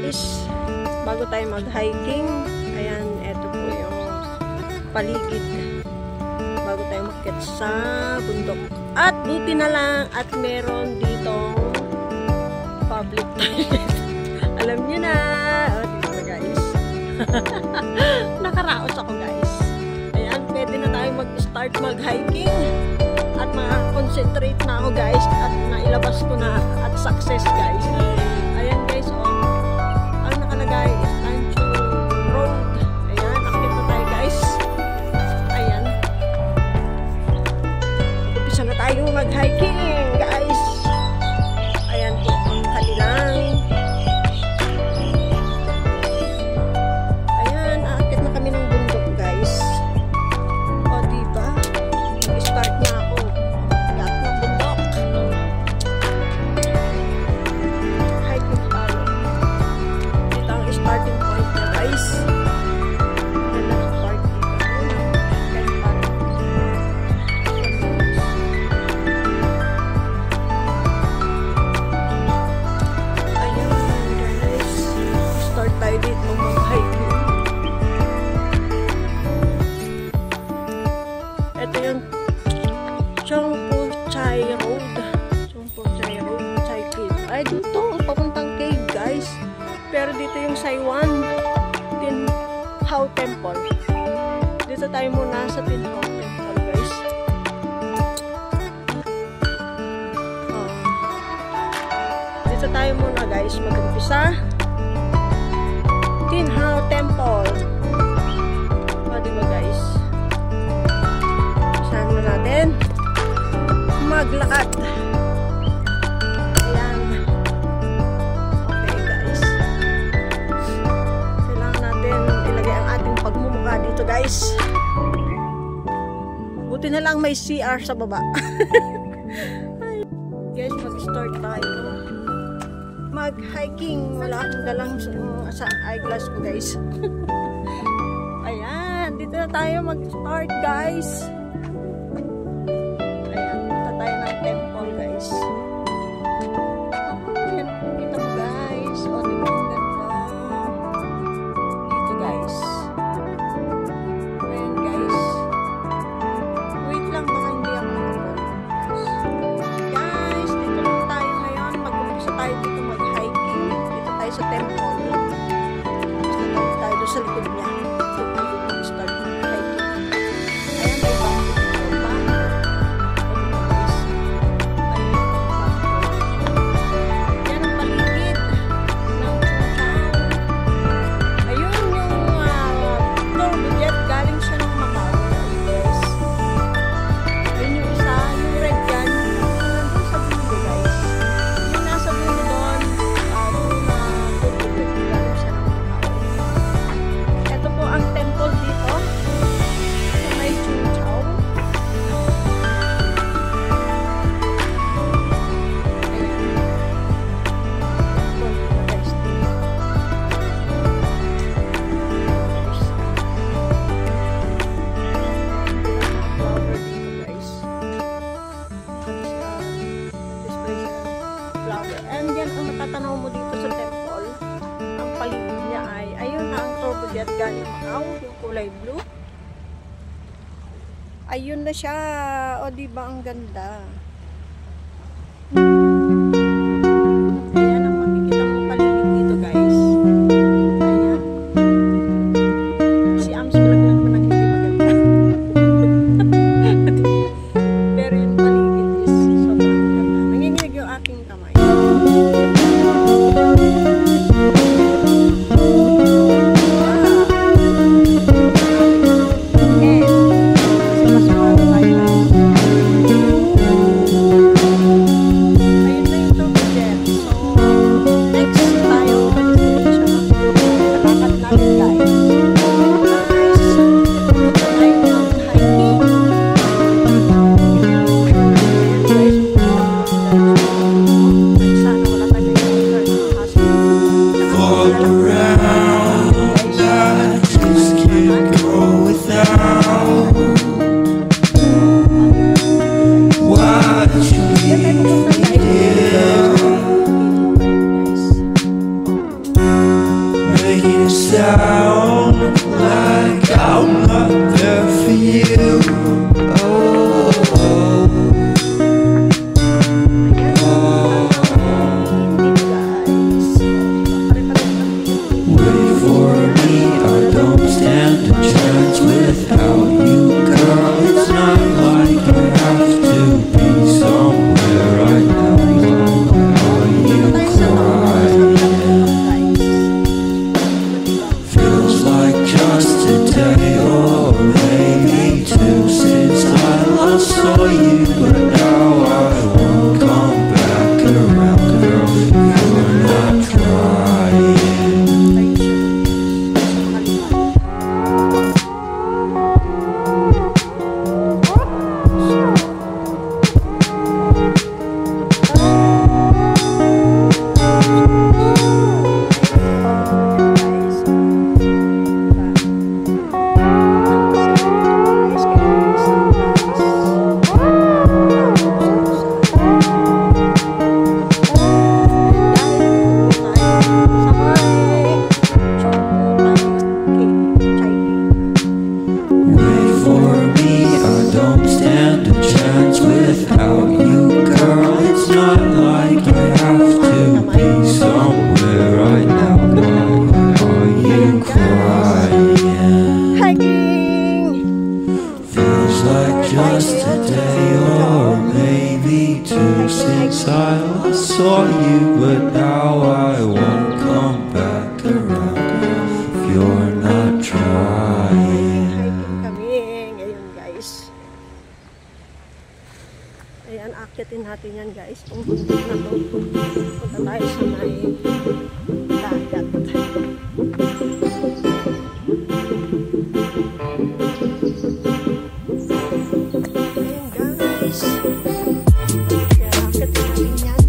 guys, bago tayo mag-hiking, ayan, eto po yung paligid bago tayo makyat sa bundok. At buti na lang at meron ditong public toilet. Alam niyo na. O, dito guys. Nakaraos ako guys. Ayan, pwede na tayo mag-start mag-hiking. At maka-concentrate na ako guys. At nailabas ko na at success guys. Ayan guys, ang nakalagay is Tancho Road. Ayan, akit na tayo guys. Ayan. Umpisa na tayo mag-hiking guys. Ayan po ang kanilang. Ayan, akit na kami ng bundok guys. O diba? Mag-start na ako. Gat ng bundok. Hiking tayo. Dito ang starting point na guys. Ganda ng park dito. Ayan, park. Ayan guys. Start tayo dito mag-hiking. Ito yung Chongpo Chai Road. Chongpo Chai Road, Chai Cave. Ay, dito, papuntang cave, guys. Pero dito yung Saiwan Tin Hao Temple. Dito tayo muna sa Tin Hao Temple, guys. Dito tayo muna, guys. Mag-umpisa. Tin Hao Temple. O, diba, guys? Saan na natin maglakad. Ayan. Okay guys. Kailangan natin ilagay ang ating pagmumukha dito guys. Buti na lang may CR sa baba. Guys, mag-start tayo mag-hiking. Wala akong dalang sa eyeglass ko guys. Ayan, dito na tayo mag-start guys. Ayan, punta tayo ng temple guys. Ayan, kita mo guys. O, diba ang ganda. Dito guys. Ayan guys. Wait lang, baka hindi ako guys, dito lang tayo ngayon. Mag-umpisa tayo dito mag-hiking. Dito tayo sa temple. Dito tayo doon sa likod niya. Start mag-hiking. Ayan, may bamboo dito pa. Yan ang paligid ng Chongchao. Ayun yung turbo jet. Galing siya ng Macau. Guys. Ayun yung isa. Yung red yan. Nandun sa dulo guys. Yung nasa dulo doon. Doon na turbo jet. Galing siya ng Macau. Ito po ang temple dito. Sa may Chongchao. And yan ang matatanaw mo dito sa temple. Ang paligid niya ay, ayun na ang turbo jet galing Macau, yung kulay blue. Ayun na siya. O diba ang ganda. Ayan ang makikita mong paligid dito guys. Ayan. Si Ams vlog lang mo nang hindi maganda. Pero yung paligid is sobrang ganda. Nanginginig yung aking kamay. down like I'm not there for you. Wait for me, I don't stand a chance without you, girl. It's not like I have to be somewhere right now. Are you crying? Feels like just today or maybe two since I last saw you, but now I won't come back around, girl. You're not trying. Wait for me, I don't stand a chance without you, girl. It's not like I have to be somewhere right now. Why are you crying? Hiking! Feels like just a day or maybe two since I last saw you, but now I won't come back around if you're not trying. Kami ngayon guys. Ayan, akitin natin yan guys. Kung bundok na to, punta tayo sa may dagat. Ayan guys. Kaya akitin natin yan.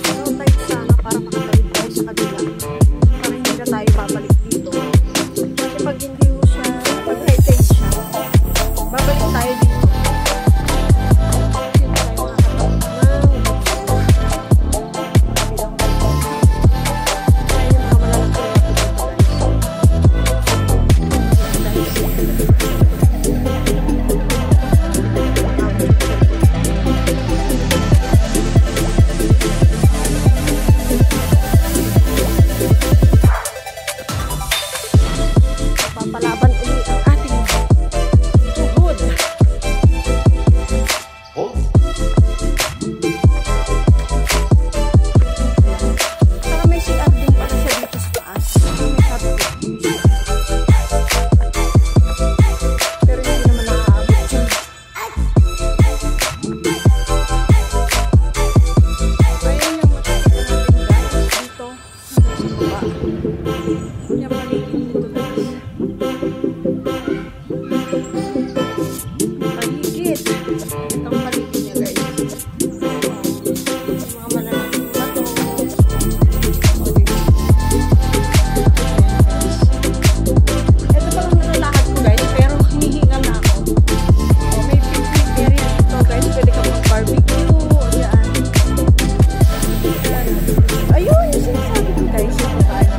Ano tayo sana para makatawid tayo sa kabila. Para hindi na tayo babalik dito. Kasi pag hindi mo siya, pag high tide siya, babalik tayo dito. Hindi tayo makakatawid ng kabilang bansa. Kaya yung mga malalaki na papalaban uli ang ating tuhod. Saka may CR din pala siya dito sa taas. May sabi ko. Pero hindi naman nakaabot yun. Ayan yung makikita natin guys dito. Sa baba. Yung paligid dito guys. Paligid. Itong paligid niya guys. Yung mga malalaking bato. Ito palang nalalakad ko guys, pero hinihingal na ako. May picnic area dito guys, pwede ka mag-barbecue o dyan. Ayun, yung sinasabi ko guys, yung tayo.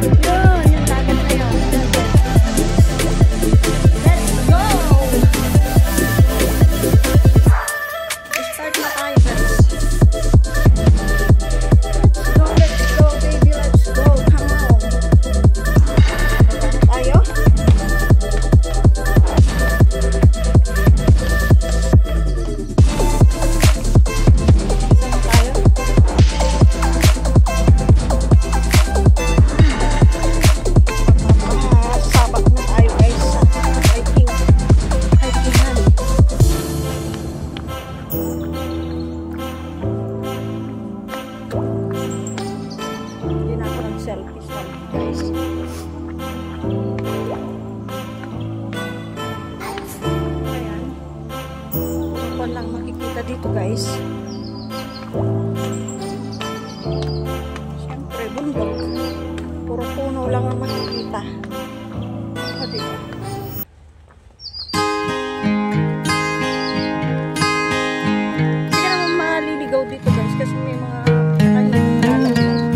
Yun, yung dagat na yun. Let's go! Start na tayo guys. Let's go baby, let's go. Come on. Tayo? Tayo? Sabat na tayo guys sa hiking. Hikingan. Hindi na ako nag-selfies guys. Ayan. Kung lang makikita dito guys. Siyempre bundok. Puro puno lang ang makikita. O diba? Hindi ka naman maliligaw dito guys kasi may mga kakainin na lang.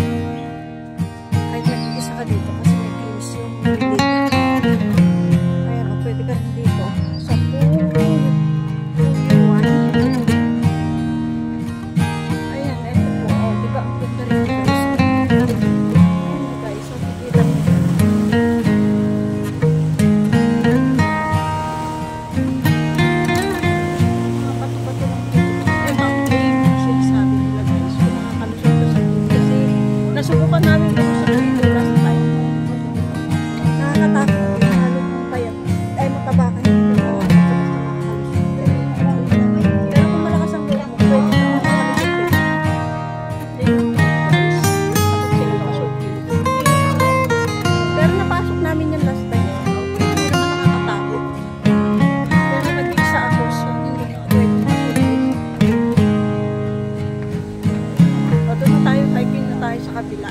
tayo sa kabila.